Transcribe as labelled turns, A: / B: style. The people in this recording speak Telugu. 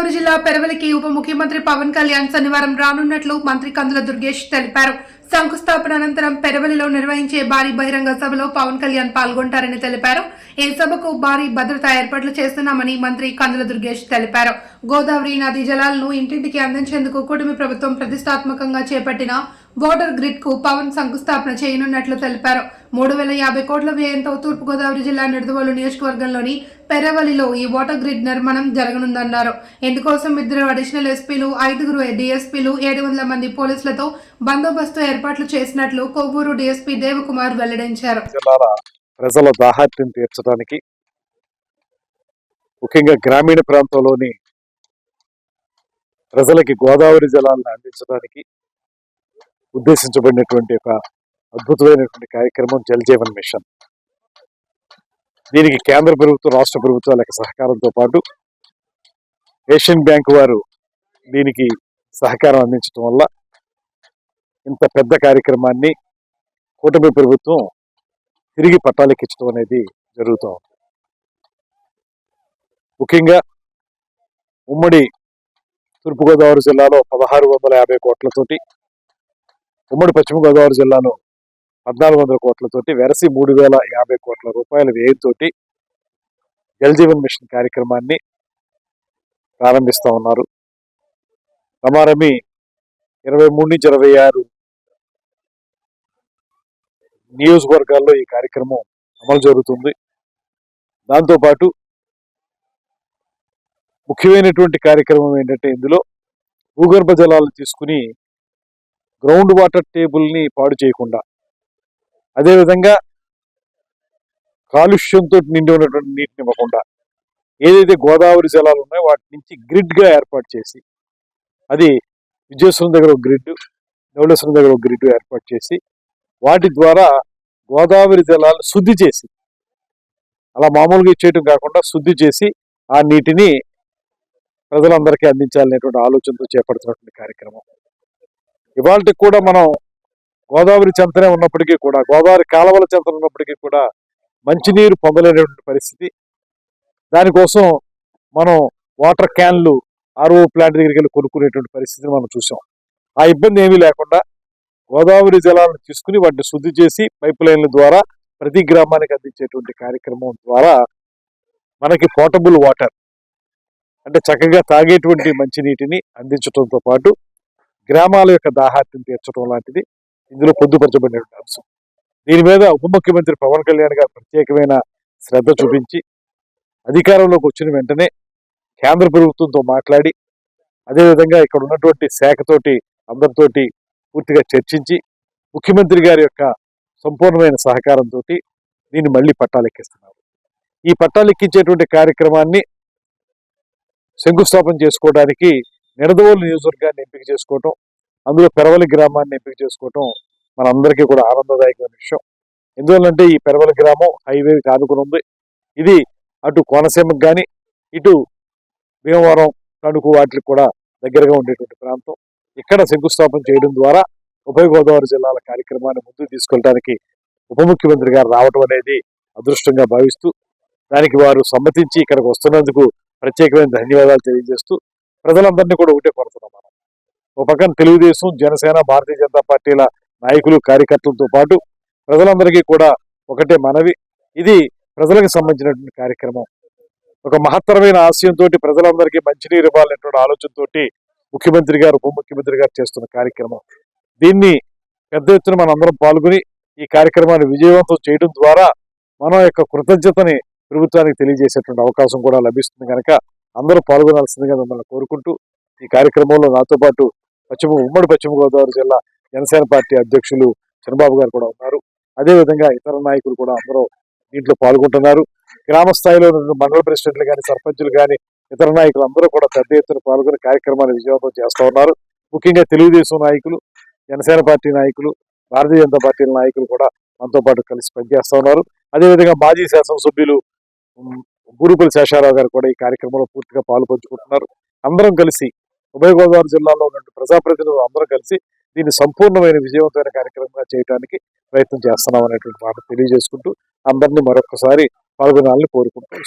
A: గోదావరి జిల్లా పెరవలికి ఉప ముఖ్యమంత్రి పవన్ కళ్యాణ్ శనివారం రానున్నట్లు మంత్రి కందుల దుర్గేష్ తెలిపారు. శంకుస్థాపన అనంతరం పెరవలిలో నిర్వహించే భారీ బహిరంగ సభలో పవన్ కళ్యాణ్ పాల్గొంటారని తెలిపారు. ఈ సభకు భారీ భద్రతా ఏర్పాట్లు చేస్తున్నామని మంత్రి కందుల దుర్గేష్ తెలిపారు. గోదావరి నదీ జలాలను ఇంటింటికి అందించేందుకు కూటమి ప్రభుత్వం ప్రతిష్టాత్మకంగా చేపట్టిన వాటర్ గ్రిడ్ కు పవన్ శంకుస్థాపన చేయనున్నట్లు తెలిపారు. 3,050 కోట్ల వ్యయంతో తూర్పుగోదావరి జిల్లా నిడదవోలు నియోజకవర్గంలోని పెరవలిలో ఈ వాటర్ గ్రిడ్ నిర్మాణం జరగనుందన్నారు. ఇందుకోసం 2 అడిషనల్ ఎస్పీలు, 5 డీఎస్పీలు, 700 మంది పోలీసులతో బందోబస్తు ఏర్పాట్లు చేసినట్లు కొవ్వూరు డీఎస్పీ దేవకుమార్ వెల్లడించారు.
B: ప్రజల దాహార్తిని తీర్చడానికి, ముఖ్యంగా గ్రామీణ ప్రాంతంలోని ప్రజలకి గోదావరి జలాలను అందించడానికి ఉద్దేశించబడినటువంటి ఒక అద్భుతమైనటువంటి కార్యక్రమం జల్ జీవన్ మిషన్. దీనికి కేంద్ర ప్రభుత్వం, రాష్ట్ర ప్రభుత్వాల యొక్క సహకారంతో పాటు ఏషియన్ బ్యాంక్ వారు దీనికి సహకారం అందించడం వల్ల ఇంత పెద్ద కార్యక్రమాన్ని కూటమి ప్రభుత్వం తిరిగి పట్టాలెక్కించడం అనేది జరుగుతూ ఉంది. ముఖ్యంగా ఉమ్మడి తూర్పుగోదావరి జిల్లాలో 1,650 కోట్లతోటి, ఉమ్మడి పశ్చిమ గోదావరి జిల్లాలో 1,400 కోట్లతోటి, వెరసి 3,050 కోట్ల రూపాయల వ్యయంతో జల్ జీవన్ మిషన్ కార్యక్రమాన్ని ప్రారంభిస్తూ ఉన్నారు. రమారమి 23 నుంచి 26 నియోజకవర్గాల్లో ఈ కార్యక్రమం అమలు జరుగుతుంది. దాంతోపాటు ముఖ్యమైనటువంటి కార్యక్రమం ఏంటంటే, ఇందులో భూగర్భ జలాలు తీసుకుని గ్రౌండ్ వాటర్ టేబుల్ని పాడు చేయకుండా, అదేవిధంగా కాలుష్యంతో నిండి ఉన్నటువంటి నీటిని ఇవ్వకుండా, ఏదైతే గోదావరి జలాలు ఉన్నాయో వాటి నుంచి గ్రిడ్గా ఏర్పాటు చేసి, అది విజయేశ్వరం దగ్గర ఒక గ్రిడ్, ధవళేశ్వరం దగ్గర ఒక గ్రిడ్ ఏర్పాటు చేసి, వాటి ద్వారా గోదావరి జలాలు శుద్ధి చేసి, అలా మామూలుగా ఇచ్చేయటం కాకుండా శుద్ధి చేసి ఆ నీటిని ప్రజలందరికీ అందించాలనేటువంటి ఆలోచనతో చేపడుతున్నటువంటి కార్యక్రమం. ఇవాళకి కూడా మనం గోదావరి చెంతనే ఉన్నప్పటికీ కూడా, గోదావరి కాలువల చెంతన ఉన్నప్పటికీ కూడా మంచినీరు పొందలేనటువంటి పరిస్థితి. దానికోసం మనం వాటర్ క్యాన్లు ఆర్ఓ ప్లాంట్ దగ్గరికి వెళ్ళి కొనుక్కునేటువంటి పరిస్థితిని మనం చూసాం. ఆ ఇబ్బంది ఏమీ లేకుండా గోదావరి జలాలను తీసుకుని వాటిని శుద్ధి చేసి పైప్ లైన్ల ద్వారా ప్రతి గ్రామానికి అందించేటువంటి కార్యక్రమం ద్వారా మనకి పోర్టబుల్ వాటర్, అంటే చక్కగా తాగేటువంటి మంచినీటిని అందించడంతో పాటు గ్రామాల యొక్క దాహార్తిని తీర్చడం లాంటిది ఇందులో పొందుపరచబడినటువంటి అంశం. దీని మీద ఉప ముఖ్యమంత్రి పవన్ కళ్యాణ్ గారు ప్రత్యేకమైన శ్రద్ధ చూపించి అధికారంలోకి వచ్చిన వెంటనే కేంద్ర ప్రభుత్వంతో మాట్లాడి, అదేవిధంగా ఇక్కడ ఉన్నటువంటి శాఖతోటి అందరితోటి పూర్తిగా చర్చించి ముఖ్యమంత్రి గారి యొక్క సంపూర్ణమైన సహకారంతో దీన్ని మళ్ళీ పట్టాలెక్కిస్తున్నారు. ఈ పట్టాలెక్కించేటువంటి కార్యక్రమాన్ని శంకుస్థాపన చేసుకోవడానికి నిడదవోలు నియోజకవర్గాన్ని ఎంపిక చేసుకోవటం, అందులో పెరవలి గ్రామాన్ని ఎంపిక చేసుకోవటం మనందరికీ కూడా ఆనందదాయకమైన విషయం. ఎందువల్లంటే ఈ పెరవలి గ్రామం హైవే ఆనుకుని ఉంది. ఇది అటు కోనసీమకు కానీ, ఇటు భీమవరం, తణుకు వాటికి కూడా దగ్గరగా ఉండేటువంటి ప్రాంతం. ఇక్కడ శంకుస్థాపన చేయడం ద్వారా ఉభయ గోదావరి జిల్లాల కార్యక్రమాన్ని ముందుకు తీసుకెళ్ళడానికి ఉప ముఖ్యమంత్రి గారు రావడం అనేది అదృష్టంగా భావిస్తూ, దానికి వారు సమ్మతించి ఇక్కడికి వస్తున్నందుకు ప్రత్యేకమైన ధన్యవాదాలు తెలియజేస్తూ ప్రజలందరినీ కూడా ఒకటే కోరుతున్నాం. మనం ఒక పక్కన తెలుగుదేశం, జనసేన, భారతీయ జనతా పార్టీల నాయకులు, కార్యకర్తలతో పాటు ప్రజలందరికీ కూడా ఒకటే మనవి, ఇది ప్రజలకు సంబంధించినటువంటి కార్యక్రమం. ఒక మహత్తరమైన ఆశయంతో ప్రజలందరికీ మంచినీరు ఇవ్వాలనేటువంటి ఆలోచనతో ముఖ్యమంత్రి గారు, ఉప ముఖ్యమంత్రి గారు చేస్తున్న కార్యక్రమం. దీన్ని పెద్ద ఎత్తున మనందరం పాల్గొని ఈ కార్యక్రమాన్ని విజయవంతం చేయడం ద్వారా మన యొక్క కృతజ్ఞతని ప్రభుత్వానికి తెలియజేసేటువంటి అవకాశం కూడా లభిస్తుంది. కనుక అందరూ పాల్గొనాల్సిందిగా మిమ్మల్ని కోరుకుంటూ, ఈ కార్యక్రమంలో నాతో పాటు ఉమ్మడి పశ్చిమ గోదావరి జిల్లా జనసేన పార్టీ అధ్యక్షులు చంద్రబాబు గారు కూడా ఉన్నారు. అదేవిధంగా ఇతర నాయకులు కూడా అందరూ దీంట్లో పాల్గొంటున్నారు. గ్రామ స్థాయిలో మండల ప్రెసిడెంట్లు కానీ, సర్పంచులు కానీ, ఇతర నాయకులు అందరూ కూడా పెద్ద ఎత్తున పాల్గొని కార్యక్రమాన్ని విజయవంతం చేస్తూ ఉన్నారు. ముఖ్యంగా తెలుగుదేశం నాయకులు, జనసేన పార్టీ నాయకులు, భారతీయ జనతా పార్టీల నాయకులు కూడా మనతో పాటు కలిసి పనిచేస్తూ ఉన్నారు. అదేవిధంగా మాజీ శాసనసభ్యులు బూరుపల్లి శేషారావు గారు కూడా ఈ కార్యక్రమంలో పూర్తిగా పాల్పంచుకుంటున్నారు. అందరం కలిసి ఉభయ గోదావరి జిల్లాలో ఉన్న ప్రజాప్రతినిధులు అందరం కలిసి దీన్ని సంపూర్ణమైన విజయవంతమైన కార్యక్రమంగా చేయడానికి ప్రయత్నం చేస్తున్నాం అనేటువంటి మాట తెలియజేసుకుంటూ అందరినీ మరొకసారి పాల్గొనాలని కోరుకుంటూ